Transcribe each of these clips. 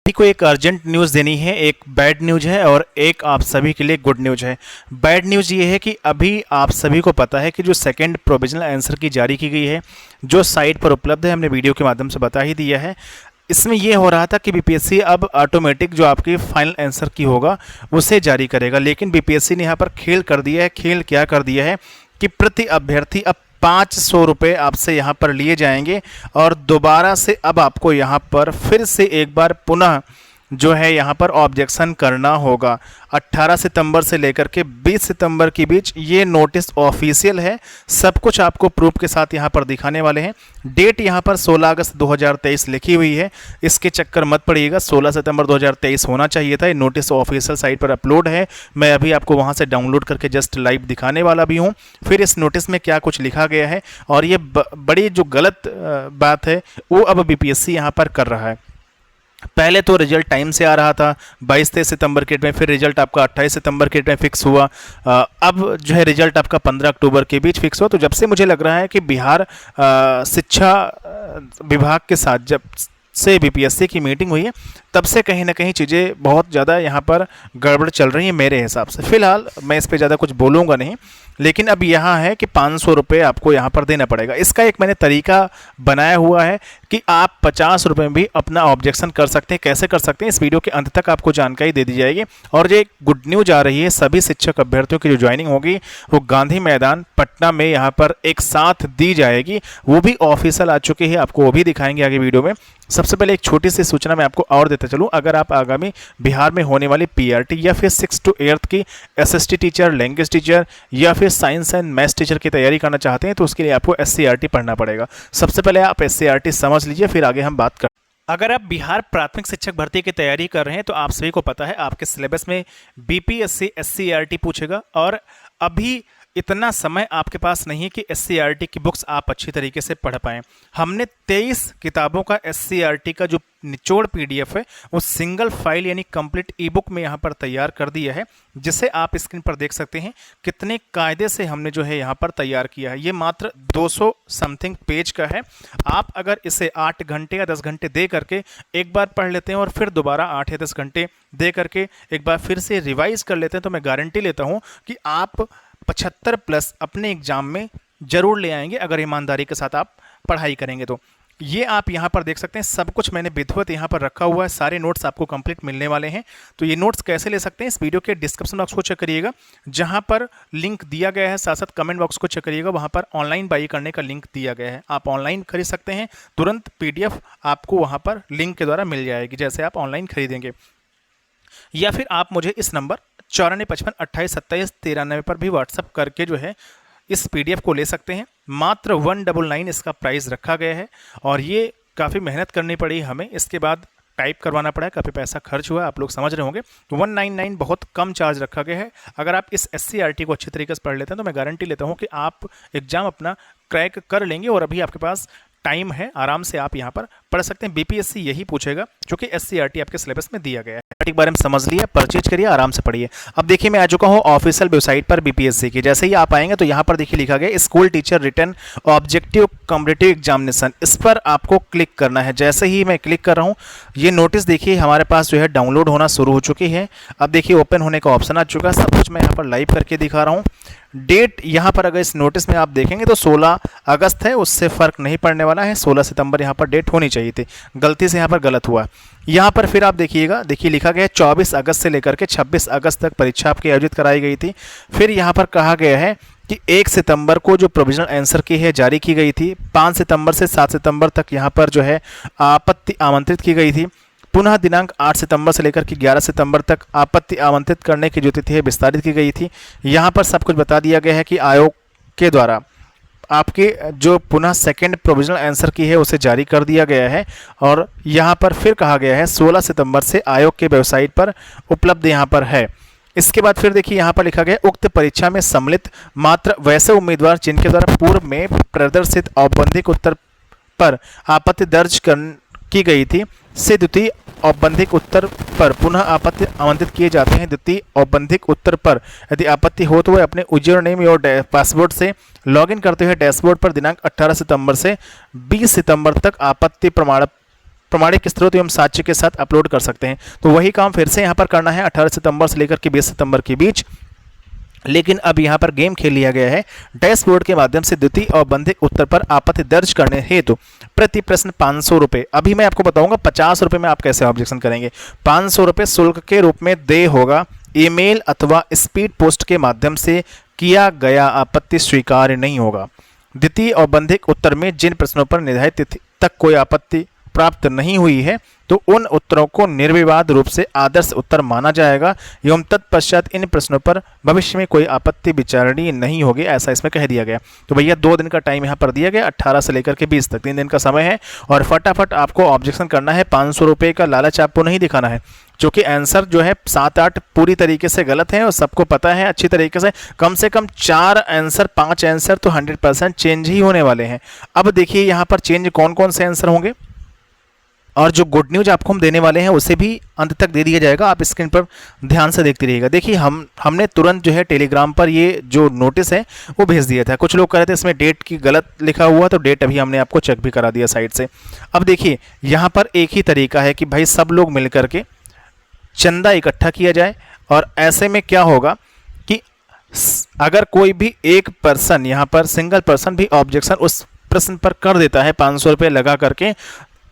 सभी को एक अर्जेंट न्यूज़ देनी है। एक बैड न्यूज़ है और एक आप सभी के लिए गुड न्यूज़ है। बैड न्यूज़ ये है कि अभी आप सभी को पता है कि जो सेकंड प्रोविजनल आंसर की जारी की गई है, जो साइट पर उपलब्ध है, हमने वीडियो के माध्यम से बता ही दिया है। इसमें यह हो रहा था कि बीपीएससी अब ऑटोमेटिक जो आपकी फाइनल आंसर की होगा उसे जारी करेगा, लेकिन बीपीएससी ने यहाँ पर खेल कर दिया है। खेल क्या कर दिया है कि प्रति अभ्यर्थी अब 500 रुपये आपसे यहाँ पर लिए जाएंगे और दोबारा से अब आपको यहाँ पर फिर से एक बार पुनः जो है यहाँ पर ऑब्जेक्शन करना होगा। 18 सितंबर से लेकर के 20 सितंबर के बीच ये नोटिस ऑफिशियल है। सब कुछ आपको प्रूफ के साथ यहाँ पर दिखाने वाले हैं। डेट यहाँ पर 16 अगस्त 2023 लिखी हुई है, इसके चक्कर मत पड़िएगा। 16 सितंबर 2023 होना चाहिए था। ये नोटिस ऑफिशियल साइट पर अपलोड है। मैं अभी आपको वहाँ से डाउनलोड करके जस्ट लाइव दिखाने वाला भी हूँ। फिर इस नोटिस में क्या कुछ लिखा गया है और ये बड़ी जो गलत बात है वो अब बीपीएससी यहाँ पर कर रहा है। पहले तो रिजल्ट टाइम से आ रहा था 22-23 सितंबर के डेट में, फिर रिजल्ट आपका 28 सितंबर के डेट में फिक्स हुआ। अब जो है रिजल्ट आपका 15 अक्टूबर के बीच फिक्स हुआ। तो जब से मुझे लग रहा है कि बिहार शिक्षा विभाग के साथ जब से बीपीएससी की मीटिंग हुई है, तब से कहीं ना कहीं चीज़ें बहुत ज़्यादा यहाँ पर गड़बड़ चल रही हैं मेरे हिसाब से। फ़िलहाल मैं इस पर ज़्यादा कुछ बोलूँगा नहीं, लेकिन अब यहाँ है कि 500 रुपये आपको यहाँ पर देना पड़ेगा। इसका एक मैंने तरीका बनाया हुआ है कि आप 50 रुपये में भी अपना ऑब्जेक्शन कर सकते हैं। कैसे कर सकते हैं, इस वीडियो के अंत तक आपको जानकारी दे दी जाएगी। और ये गुड न्यूज़ आ रही है, सभी शिक्षक अभ्यर्थियों की जो ज्वाइनिंग होगी वो गांधी मैदान पटना में यहाँ पर एक साथ दी जाएगी। वो भी ऑफिशियल आ चुकी है, आपको वो भी दिखाएंगे आगे वीडियो में। सबसे पहले एक छोटी सी सूचना मैं आपको और देता चलूँ। अगर आप आगामी बिहार में होने वाली पीआरटी या फिर 6 to 8 की एसएसटी टीचर, लैंग्वेज टीचर या फिर साइंस एंड मैथ्स टीचर की तैयारी करना चाहते हैं तो उसके लिए आपको एससीईआरटी पढ़ना पड़ेगा। सबसे पहले आप एससीईआरटी समझ लीजिए, फिर आगे हम बात कर। अगर आप बिहार प्राथमिक शिक्षक भर्ती की तैयारी कर रहे हैं तो आप सभी को पता है आपके सिलेबस में बीपीएससी एससीईआरटी पूछेगा और अभी इतना समय आपके पास नहीं है कि एससीईआरटी की बुक्स आप अच्छी तरीके से पढ़ पाएँ। हमने 23 किताबों का एससीईआरटी का जो निचोड़ पीडीएफ है वो सिंगल फाइल यानी कंप्लीट ई बुक में यहाँ पर तैयार कर दिया है, जिसे आप स्क्रीन पर देख सकते हैं कितने कायदे से हमने जो है यहाँ पर तैयार किया है। ये मात्र 200 समथिंग पेज का है। आप अगर इसे 8 घंटे या 10 घंटे दे करके एक बार पढ़ लेते हैं और फिर दोबारा 8 या 10 घंटे दे करके एक बार फिर से रिवाइज कर लेते हैं तो मैं गारंटी लेता हूँ कि आप 75+ अपने एग्जाम में जरूर ले आएंगे अगर ईमानदारी के साथ आप पढ़ाई करेंगे तो। ये आप यहाँ पर देख सकते हैं, सब कुछ मैंने विधिवत यहाँ पर रखा हुआ है। सारे नोट्स आपको कंप्लीट मिलने वाले हैं। तो ये नोट्स कैसे ले सकते हैं, इस वीडियो के डिस्क्रिप्शन बॉक्स को चेक करिएगा, जहाँ पर लिंक दिया गया है। साथ साथ कमेंट बॉक्स को चेक करिएगा, वहाँ पर ऑनलाइन बाई करने का लिंक दिया गया है। आप ऑनलाइन खरीद सकते हैं, तुरंत PDF आपको वहाँ पर लिंक के द्वारा मिल जाएगी जैसे आप ऑनलाइन खरीदेंगे। या फिर आप मुझे इस नंबर 9455282793 पर भी व्हाट्सअप करके जो है इस PDF को ले सकते हैं। मात्र 199 इसका प्राइस रखा गया है और ये काफ़ी मेहनत करनी पड़ी हमें, इसके बाद टाइप करवाना पड़ा, काफ़ी पैसा खर्च हुआ, आप लोग समझ रहे होंगे। तो 199 बहुत कम चार्ज रखा गया है। अगर आप इस एससीईआरटी को अच्छी तरीके से पढ़ लेते हैं तो मैं गारंटी लेता हूँ कि आप एग्जाम अपना क्रैक कर लेंगे और अभी आपके पास टाइम है, आराम से आप यहाँ पर पढ़ सकते हैं। बीपीएससी यही पूछेगा क्योंकि एससीईआरटी आपके सिलेबस में दिया गया है। एक बार हम समझ लिया, परचेज करिए, आराम से पढ़िए। अब देखिए मैं आ चुका हूँ ऑफिशियल वेबसाइट पर बीपीएससी की। जैसे ही आप आएंगे तो यहाँ पर देखिए लिखा गया school teacher written objective competitive examination, इस पर आपको क्लिक करना है। जैसे ही मैं क्लिक कर रहा हूँ ये नोटिस देखिए हमारे पास जो है डाउनलोड होना शुरू हो चुकी है। अब देखिए ओपन होने का ऑप्शन आ चुका है। सब कुछ मैं यहाँ पर लाइव करके दिखा रहा हूँ। डेट यहाँ पर अगर इस नोटिस में आप देखेंगे तो 16 अगस्त है, उससे फ़र्क नहीं पड़ने वाला है। 16 सितंबर यहाँ पर डेट होनी चाहिए थी, गलती से यहाँ पर गलत हुआ। यहाँ पर फिर आप देखिएगा, देखिए लिखा गया है 24 अगस्त से लेकर के 26 अगस्त तक परीक्षा आपकी आयोजित कराई गई थी। फिर यहाँ पर कहा गया है कि 1 सितंबर को जो प्रोविजनल आंसर की है जारी की गई थी। 5 सितंबर से 7 सितंबर तक यहाँ पर जो है आपत्ति आमंत्रित की गई थी। पुनः दिनांक 8 सितंबर से लेकर के 11 सितंबर तक आपत्ति आमंत्रित करने की जो तिथि है विस्तारित की गई थी। यहाँ पर सब कुछ बता दिया गया है कि आयोग के द्वारा आपके जो पुनः सेकंड प्रोविजनल आंसर की है उसे जारी कर दिया गया है। और यहाँ पर फिर कहा गया है 16 सितंबर से आयोग के वेबसाइट पर उपलब्ध यहाँ पर है। इसके बाद फिर देखिए यहाँ पर लिखा गया उक्त परीक्षा में सम्मिलित मात्र वैसे उम्मीदवार जिनके द्वारा पूर्व में प्रदर्शित औपबंधिक उत्तर पर आपत्ति दर्ज की गई थी से द्वितीय औपबंधिक उत्तर पर पुनः आपत्ति आमंत्रित किए जाते हैं। द्वितीय औपबंधिक उत्तर पर यदि आपत्ति हो तो वह अपने यूजर नेम और पासवर्ड से लॉगिन करते हुए डैशबोर्ड पर दिनांक 18 सितंबर से 20 सितंबर तक आपत्ति प्रमाण प्रमाणिक स्रोत एवं साक्ष्य के साथ अपलोड कर सकते हैं। तो वही काम फिर से यहाँ पर करना है 18 सितंबर से लेकर के 20 सितंबर के बीच। लेकिन अब यहाँ पर गेम खेल लिया गया है। डैशबोर्ड के माध्यम से द्वितीय और बंधिक उत्तर पर आपत्ति दर्ज करने हेतु प्रति प्रश्न 500 रुपये। अभी मैं आपको बताऊंगा 50 रुपये में आप कैसे ऑब्जेक्शन करेंगे। 500 रुपये शुल्क के रूप में देय होगा। ईमेल अथवा स्पीड पोस्ट के माध्यम से किया गया आपत्ति स्वीकार्य नहीं होगा। द्वितीय और बंधिक उत्तर में जिन प्रश्नों पर निर्धारित तिथि तक कोई आपत्ति प्राप्त नहीं हुई है तो उन उत्तरों को निर्विवाद रूप से आदर्श उत्तर माना जाएगा एवं तत्पश्चात इन प्रश्नों पर भविष्य में कोई आपत्ति विचारणीय नहीं होगी, ऐसा इसमें कह दिया गया। तो भैया 2 दिन का टाइम यहाँ पर दिया गया, 18 से लेकर के 20 तक 3 दिन का समय है और फटाफट आपको ऑब्जेक्शन करना है। 500 रुपये का लालच आपको नहीं दिखाना है, क्योंकि आंसर जो है 7-8 पूरी तरीके से गलत है और सबको पता है अच्छी तरीके से। कम 4 आंसर 5 आंसर तो 100% चेंज ही होने वाले हैं। अब देखिए यहाँ पर चेंज कौन कौन से आंसर होंगे और जो गुड न्यूज आपको हम देने वाले हैं उसे भी अंत तक दे दिया जाएगा। आप स्क्रीन पर ध्यान से देखते रहिएगा। देखिए हमने तुरंत जो है टेलीग्राम पर ये जो नोटिस है वो भेज दिया था। कुछ लोग कह रहे थे इसमें डेट की गलत लिखा हुआ, तो डेट अभी हमने आपको चेक भी करा दिया साइट से। अब देखिए यहाँ पर एक ही तरीका है कि भाई सब लोग मिल करके चंदा इकट्ठा किया जाए और ऐसे में क्या होगा कि अगर कोई भी एक पर्सन यहाँ पर सिंगल पर्सन भी ऑब्जेक्शन उस प्रश्न पर कर देता है 500 रुपये लगा करके,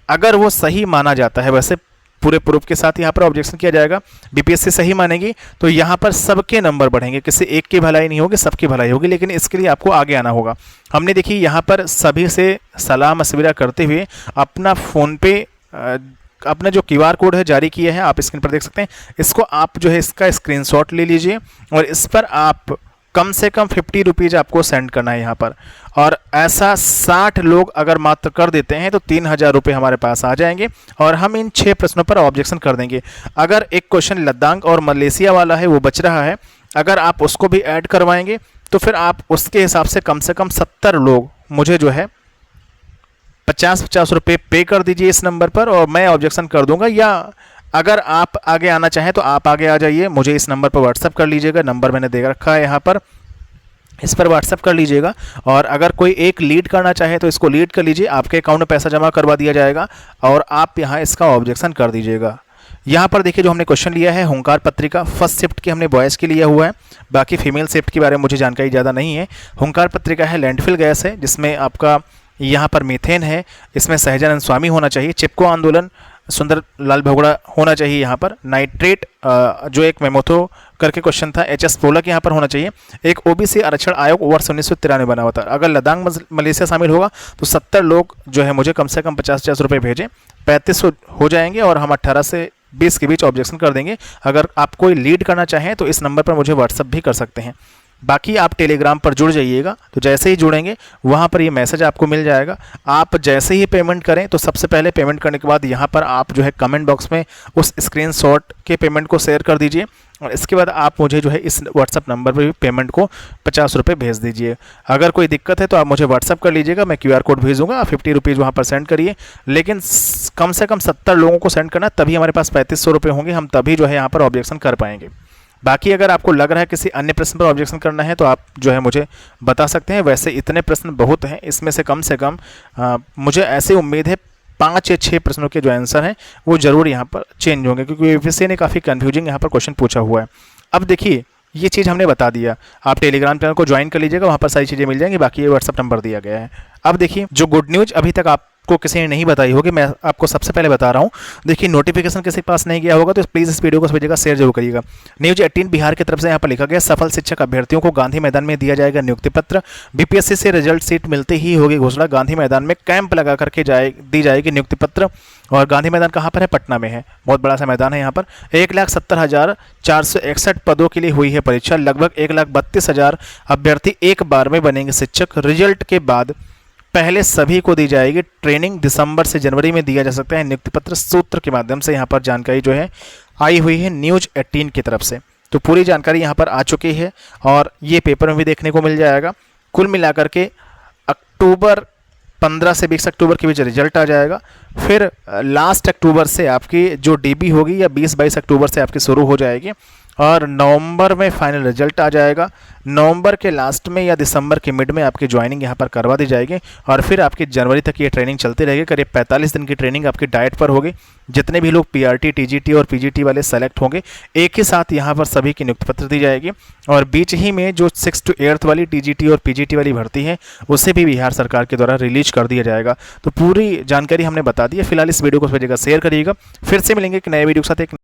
अगर वो सही माना जाता है, वैसे पूरे प्रूफ के साथ यहाँ पर ऑब्जेक्शन किया जाएगा, बीपीएससी सही मानेगी तो यहाँ पर सबके नंबर बढ़ेंगे। किसी एक की भलाई नहीं होगी, सबकी भलाई होगी। लेकिन इसके लिए आपको आगे आना होगा। हमने देखिए यहाँ पर सभी से सलाह मशविरा करते हुए अपना फ़ोन पे अपना जो QR कोड है जारी किया है, आप स्क्रीन पर देख सकते हैं। इसको आप जो है इसका स्क्रीनशॉट ले लीजिए और इस पर आप कम से कम 50 रुपीज़ आपको सेंड करना है यहाँ पर। और ऐसा 60 लोग अगर मात्र कर देते हैं तो 3000 रुपये हमारे पास आ जाएंगे और हम इन 6 प्रश्नों पर ऑब्जेक्शन कर देंगे। अगर एक क्वेश्चन लद्दाख और मलेशिया वाला है वो बच रहा है, अगर आप उसको भी ऐड करवाएंगे तो फिर आप उसके हिसाब से कम 70 लोग मुझे जो है 50-50 रुपये पे कर दीजिए इस नंबर पर और मैं ऑब्जेक्शन कर दूंगा। या अगर आप आगे आना चाहें तो आप आगे आ जाइए, मुझे इस नंबर पर व्हाट्सअप कर लीजिएगा। नंबर मैंने दे रखा है यहाँ पर, इस पर व्हाट्सअप कर लीजिएगा। और अगर कोई एक लीड करना चाहे तो इसको लीड कर लीजिए, आपके अकाउंट में पैसा जमा करवा दिया जाएगा और आप यहाँ इसका ऑब्जेक्शन कर दीजिएगा। यहाँ पर देखिए जो हमने क्वेश्चन लिया है हुंकार पत्रिका फर्स्ट शिफ्ट की हमने बॉयज़ के लिया हुआ है, बाकी फीमेल शिफ्ट के बारे में मुझे जानकारी ज़्यादा नहीं है। हुंकार पत्रिका है लैंडफिल गैस है जिसमें आपका यहाँ पर मीथेन है, इसमें सहजानंद स्वामी होना चाहिए। चिपको आंदोलन सुंदर लाल भगोड़ा होना चाहिए। यहाँ पर नाइट्रेट जो एक मेमोथो करके क्वेश्चन था HS पोलक यहाँ पर होना चाहिए। एक OBC आरक्षण आयोग वर्ष 1993 बना हुआ था। अगर लद्दाख मलेशिया शामिल होगा तो 70 लोग जो है मुझे कम से कम 50-50 रुपये भेजें, 35 हो जाएंगे और हम 18 से 20 के बीच ऑब्जेक्शन कर देंगे। अगर आप कोई लीड करना चाहें तो इस नंबर पर मुझे व्हाट्सअप भी कर सकते हैं। बाकी आप टेलीग्राम पर जुड़ जाइएगा, तो जैसे ही जुड़ेंगे वहाँ पर ये मैसेज आपको मिल जाएगा। आप जैसे ही पेमेंट करें तो सबसे पहले पेमेंट करने के बाद यहाँ पर आप जो है कमेंट बॉक्स में उस स्क्रीनशॉट के पेमेंट को शेयर कर दीजिए और इसके बाद आप मुझे जो है इस व्हाट्सअप नंबर पर भी पेमेंट को 50 रुपये भेज दीजिए। अगर कोई दिक्कत है तो आप मुझे व्हाट्सअप कर लीजिएगा, मैं QR कोड भेजूँगा, आप 50 रुपीज़ वहाँ पर सेंड करिए। लेकिन कम से कम 70 लोगों को सेंड करना, तभी हमारे पास 3500 रुपये होंगे, हम तभी जो है यहाँ पर ऑब्जेक्शन कर पाएंगे। बाकी अगर आपको लग रहा है किसी अन्य प्रश्न पर ऑब्जेक्शन करना है तो आप जो है मुझे बता सकते हैं। वैसे इतने प्रश्न बहुत हैं, इसमें से कम मुझे ऐसी उम्मीद है 5 या 6 प्रश्नों के जो आंसर हैं वो ज़रूर यहाँ पर चेंज होंगे, क्योंकि यूपीएससी ने काफ़ी कन्फ्यूजिंग यहाँ पर क्वेश्चन पूछा हुआ है। अब देखिए ये चीज़ हमने बता दिया, आप टेलीग्राम चैनल को ज्वाइन कर लीजिएगा, वहाँ पर सारी चीज़ें मिल जाएंगी। बाकी ये व्हाट्सअप नंबर दिया गया है। अब देखिए जो गुड न्यूज़ अभी तक आपको किसी ने नहीं बताई होगी, मैं आपको सबसे पहले बता रहा हूँ। देखिए नोटिफिकेशन किसी के पास नहीं गया होगा तो प्लीज़ इस वीडियो को भेजिएगा, शेयर जरूर करिएगा। न्यूज़ 18 बिहार की तरफ से यहाँ पर लिखा गया, सफल शिक्षक अभ्यर्थियों को गांधी मैदान में दिया जाएगा नियुक्ति पत्र। बीपीएससी से रिजल्ट सीट मिलते ही होगी घोषणा। गांधी मैदान में कैंप लगा करके दी जाएगी नियुक्ति पत्र। और गांधी मैदान कहाँ पर है? पटना में है, बहुत बड़ा सा मैदान है। यहाँ पर 1,70,461 पदों के लिए हुई है परीक्षा। लगभग 1,32,000 अभ्यर्थी एक बार में बनेंगे शिक्षक। रिजल्ट के बाद पहले सभी को दी जाएगी ट्रेनिंग, दिसंबर से जनवरी में दिया जा सकता है नियुक्ति पत्र। सूत्र के माध्यम से यहाँ पर जानकारी जो है आई हुई है न्यूज़ 18 की तरफ से। तो पूरी जानकारी यहाँ पर आ चुकी है और ये पेपर में भी देखने को मिल जाएगा। कुल मिलाकर के अक्टूबर 15 से 20 अक्टूबर के बीच रिजल्ट आ जाएगा। फिर लास्ट अक्टूबर से आपकी जो DB होगी या 20-22 अक्टूबर से आपकी शुरू हो जाएगी। और नवंबर में फाइनल रिजल्ट आ जाएगा। नवंबर के लास्ट में या दिसंबर के मिड में आपकी ज्वाइनिंग यहाँ पर करवा दी जाएगी और फिर आपकी जनवरी तक ये ट्रेनिंग चलती रहेगी। करीब 45 दिन की ट्रेनिंग आपकी डाइट पर होगी। जितने भी लोग पीआरटी, टीजीटी और पीजीटी वाले सेलेक्ट होंगे एक ही साथ यहाँ पर सभी की नियुक्ति पत्र दी जाएगी और बीच ही में जो 6 to 8 वाली टीजीटी और पीजीटी वाली भर्ती है उसे भी बिहार सरकार के द्वारा रिलीज कर दिया जाएगा। तो पूरी जानकारी हमने बता दी है। फिलहाल इस वीडियो को शेयर करिएगा। फिर से मिलेंगे एक नए वीडियो के साथ एक